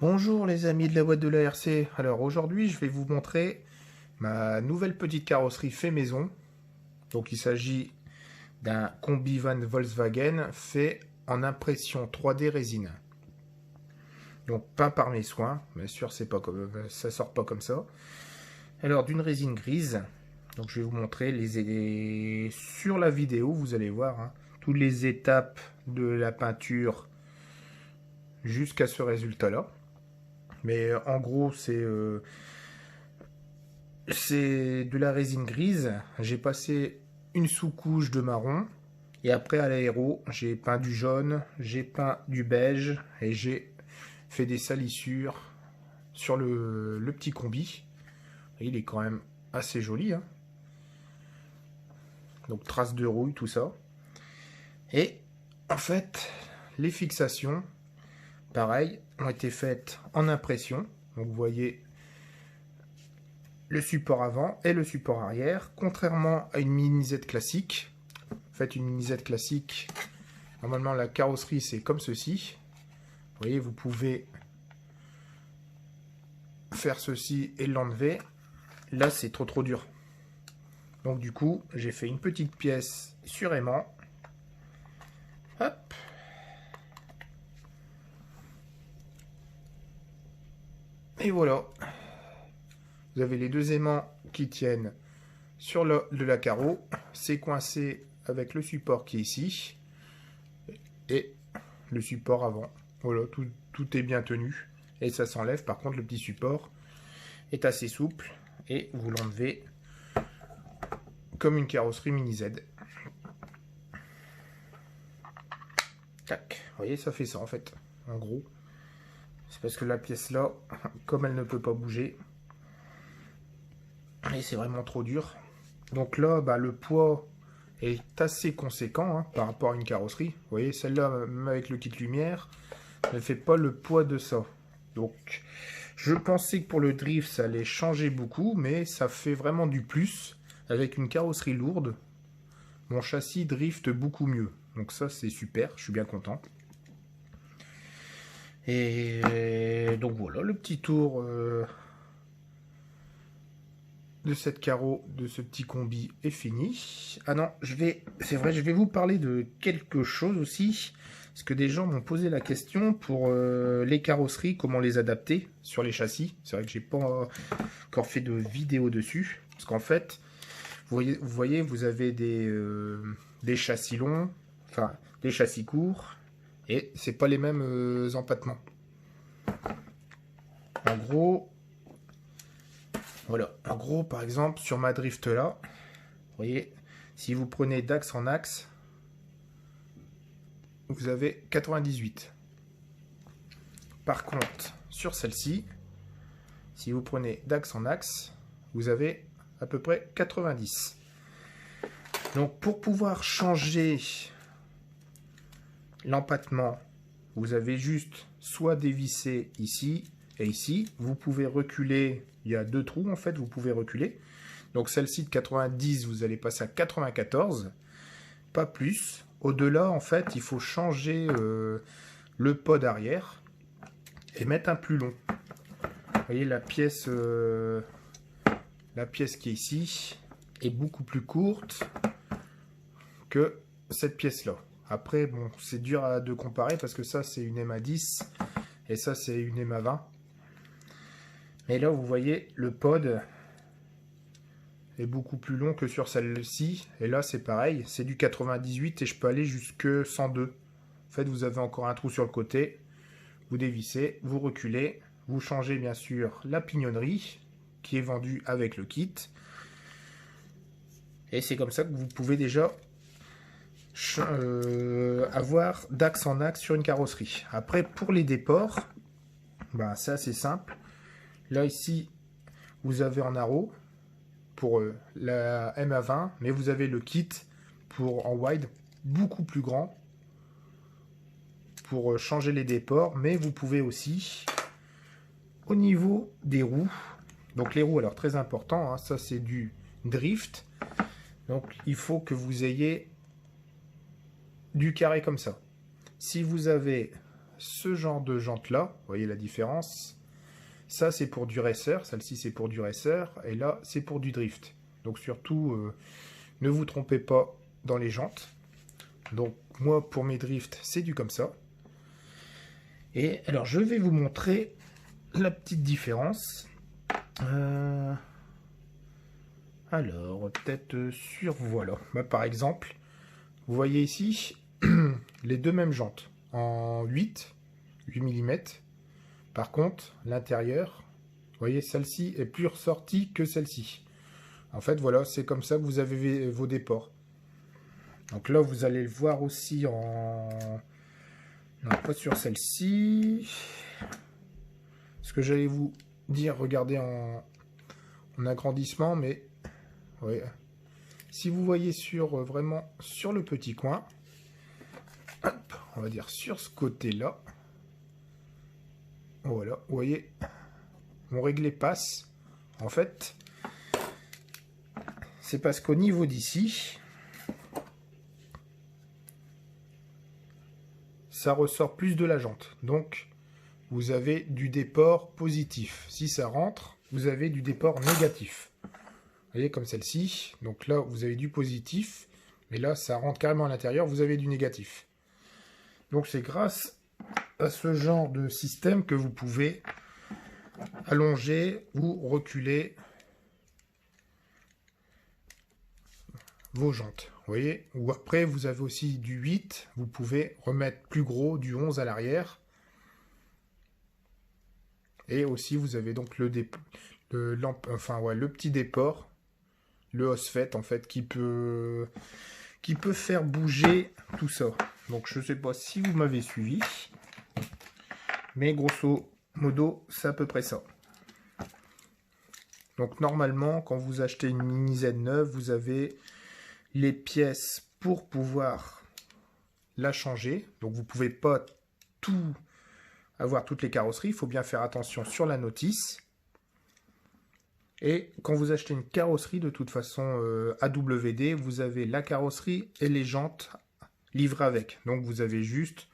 Bonjour les amis de la boîte de la RC. Alors aujourd'hui je vais vous montrer ma nouvelle petite carrosserie fait maison. Donc il s'agit d'un combi van Volkswagen fait en impression 3D résine. Donc peint par mes soins, bien sûr c'est pas comme ça sort pas comme ça. Alors d'une résine grise. Donc je vais vous montrer sur la vidéo, vous allez voir toutes les étapes de la peinture jusqu'à ce résultat là. Mais en gros, c'est de la résine grise. J'ai passé une sous-couche de marron. Et après, à l'aéro, j'ai peint du jaune, j'ai peint du beige. Et j'ai fait des salissures sur le petit combi. Il est quand même assez joli. Donc, traces de rouille, tout ça. Et en fait, les fixations, pareil, ont été faites en impression. Donc, vous voyez le support avant et le support arrière, contrairement à une mini-Z classique. En fait, une mini-Z classique, normalement la carrosserie c'est comme ceci. Vous voyez, vous pouvez faire ceci et l'enlever. Là, c'est trop dur. Donc du coup, j'ai fait une petite pièce sur aimant. Hop. Et voilà. Vous avez les deux aimants qui tiennent sur de la carreau. C'est coincé avec le support qui est ici. Et le support avant. Voilà, tout est bien tenu. Et ça s'enlève. Par contre, le petit support est assez souple. Et vous l'enlevez comme une carrosserie mini Z. Tac. Vous voyez, ça fait ça en fait. En gros. C'est parce que la pièce là, comme elle ne peut pas bouger, et c'est vraiment trop dur. Donc là, le poids est assez conséquent par rapport à une carrosserie. Vous voyez, celle-là, même avec le kit lumière, ne fait pas le poids de ça. Donc, je pensais que pour le drift, ça allait changer beaucoup, mais ça fait vraiment du plus. Avec une carrosserie lourde, mon châssis drift beaucoup mieux. Donc ça, c'est super, je suis bien content. Et donc voilà, le petit tour de cette carreau, de ce petit combi est fini. Ah non, c'est vrai, je vais vous parler de quelque chose aussi. Parce que des gens m'ont posé la question pour les carrosseries, comment les adapter sur les châssis. C'est vrai que j'ai pas encore fait de vidéo dessus. Parce qu'en fait, vous voyez, vous avez des châssis longs, enfin des châssis courts, et c'est pas les mêmes empattements. En gros, voilà. En gros, par exemple, sur ma drift là, vous voyez, si vous prenez d'axe en axe, vous avez 98. Par contre, sur celle-ci, si vous prenez d'axe en axe, vous avez à peu près 90. Donc pour pouvoir changer l'empattement, vous avez juste soit dévissé ici et ici. Vous pouvez reculer, il y a deux trous en fait, vous pouvez reculer. Donc celle-ci de 90, vous allez passer à 94, pas plus. Au-delà, en fait, il faut changer le pod arrière et mettre un plus long. Vous voyez, la pièce qui est ici est beaucoup plus courte que cette pièce-là. Après, bon, c'est dur de comparer parce que ça, c'est une MA10 et ça, c'est une MA20. Mais là, vous voyez, le pod est beaucoup plus long que sur celle-ci. Et là, c'est pareil, c'est du 98 et je peux aller jusque 102. En fait, vous avez encore un trou sur le côté. Vous dévissez, vous reculez. Vous changez bien sûr la pignonnerie qui est vendue avec le kit. Et c'est comme ça que vous pouvez déjà avoir d'axe en axe sur une carrosserie. Après, pour les déports, c'est assez simple. Là, ici, vous avez en arrow pour la MA20, mais vous avez le kit pour en wide beaucoup plus grand pour changer les déports, mais vous pouvez aussi au niveau des roues. Donc les roues, alors très important, ça c'est du drift. Donc il faut que vous ayez du carré comme ça. Si vous avez ce genre de jante là, vous voyez la différence. Ça c'est pour du racer, celle-ci c'est pour du racer, et là c'est pour du drift. Donc surtout, ne vous trompez pas dans les jantes. Donc moi pour mes drifts c'est du comme ça. Et alors je vais vous montrer la petite différence. Alors peut-être sur, voilà, bah, par exemple, vous voyez ici les deux mêmes jantes en 8 mm. Par contre l'intérieur, vous voyez, celle-ci est plus ressortie que celle-ci. En fait voilà, c'est comme ça que vous avez vos déports. Donc là vous allez le voir aussi en... Non, pas sur celle-ci. Ce que j'allais vous dire, regardez en agrandissement, mais ouais. Si vous voyez sur vraiment sur le petit coin, hop, on va dire sur ce côté-là, voilà, vous voyez, mon réglé passe. En fait, c'est parce qu'au niveau d'ici, ça ressort plus de la jante. Donc, vous avez du déport positif. Si ça rentre, vous avez du déport négatif. Vous voyez, comme celle-ci. Donc là, vous avez du positif. Mais là, ça rentre carrément à l'intérieur. Vous avez du négatif. Donc, c'est grâce à ce genre de système que vous pouvez allonger ou reculer vos jantes. Vous voyez, ou après vous avez aussi du 8, vous pouvez remettre plus gros, du 11 à l'arrière. Et aussi vous avez donc le petit déport, le OSFET en fait, qui peut faire bouger tout ça. Donc je ne sais pas si vous m'avez suivi, mais grosso modo c'est à peu près ça. Donc normalement quand vous achetez une Mini Z neuve, vous avez les pièces pour pouvoir la changer. Donc vous pouvez pas avoir toutes les carrosseries, il faut bien faire attention sur la notice. Et quand vous achetez une carrosserie, de toute façon AWD, vous avez la carrosserie et les jantes livrées avec. Donc vous avez juste,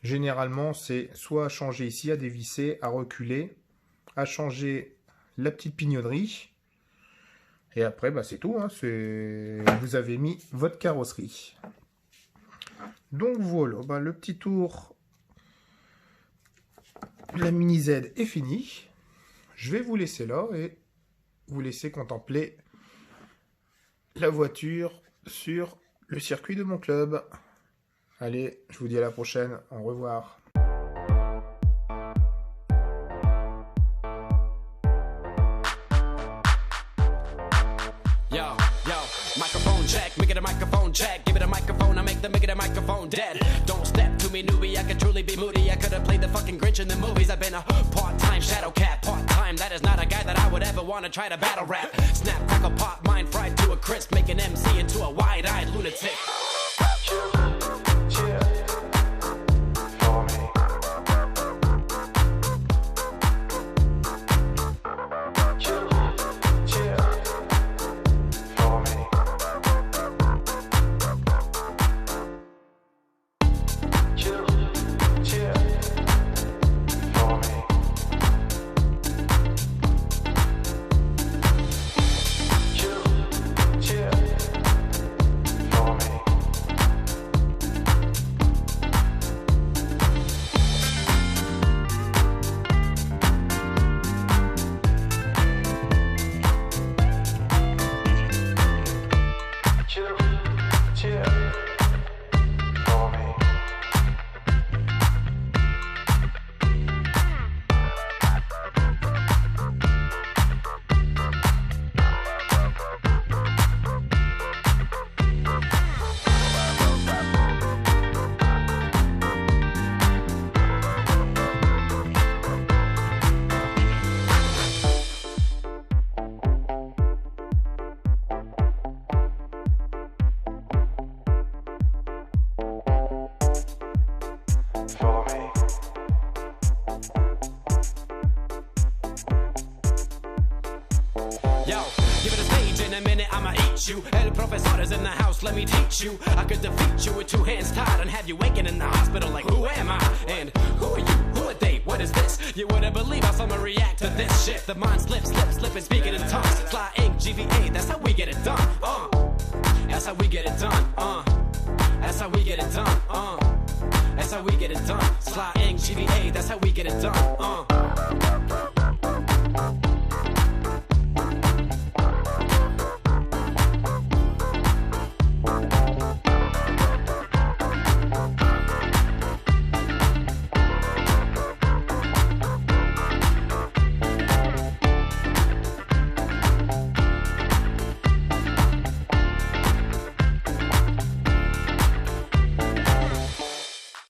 généralement c'est soit à changer ici, à dévisser, à reculer, à changer la petite pignonnerie. Et après, bah, c'est tout. Hein, vous avez mis votre carrosserie. Donc voilà, bah, le petit tour de la Mini Z est fini. Je vais vous laisser là et vous laisser contempler la voiture sur le circuit de mon club. Allez, je vous dis à la prochaine. Au revoir. Microphone check, make it a microphone check. Give it a microphone, I make it a microphone dead. Don't step to me, newbie, I could truly be moody. I could have played the fucking Grinch in the movies. I've been a part-time shadow cat, part-time. That is not a guy that I would ever want to try to battle rap. Snap, crackle, pop, mind fried to a crisp. Make an MC into a wide-eyed lunatic. beat you. El professor is in the house, let me teach you. I could defeat you with two hands tied and have you waking in the hospital like, who am I? And who are you? Who are they? What is this? You wouldn't believe how someone react to this shit. The mind slips, and speaking in tongues. Sly Ink, GVA, that's how we get it done. That's how we get it done. That's how we get it done. That's how we get it done. Sly Ink, GVA, that's how we get it done.